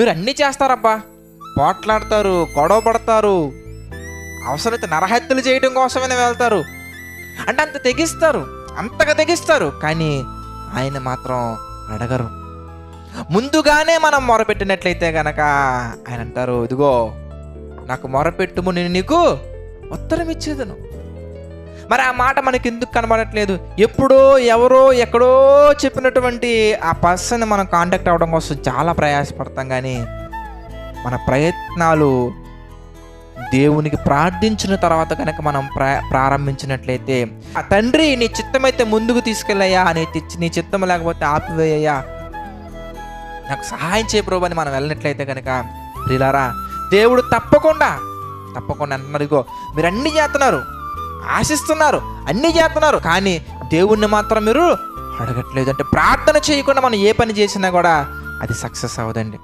మీరు అన్నీ చేస్తారబ్బా, పోట్లాడతారు, గొడవ పడతారు, అవసరమైతే నరహత్యలు చేయడం కోసమైనా వెళ్తారు అంటే అంత తెగిస్తారు, అంతగా తెగిస్తారు. కానీ ఆయన మాత్రం అడగరు. ముందుగానే మనం మొరపెట్టినట్లయితే గనక ఆయన అంటారు, ఇదిగో నాకు మొరపెట్టుము, నేను నీకు ఉత్తరం ఇచ్చేదను. మరి ఆ మాట మనకి ఎందుకు కనబడట్లేదు? ఎప్పుడో ఎవరో ఎక్కడో చెప్పినటువంటి ఆ పర్సన్ మనం కాంటాక్ట్ అవ్వడం కోసం చాలా ప్రయాసపడతాం. కానీ మన ప్రయత్నాలు దేవునికి ప్రార్థించిన తర్వాత కనుక మనం ప్రారంభించినట్లయితే, ఆ తండ్రి నీ చిత్తమైతే ముందుకు తీసుకెళ్ళయ్యా, నీ చిత్తం లేకపోతే ఆపివేయ్యా, నాకు సహాయం చేయ ప్రభు అని మనం వెళ్ళినట్లయితే కనుక ప్రియులారా, దేవుడు తప్పకుండా అంటున్నారు, ఇగో మీరు అన్ని చేస్తున్నారు, ఆశిస్తున్నారు, అన్ని చేస్తున్నారు, కానీ దేవుణ్ణి మాత్రం మీరు అడగట్లేదు. అంటే ప్రార్థన చేయకుండా మనం ఏ పని చేసినా కూడా అది సక్సెస్ అవ్వదండి.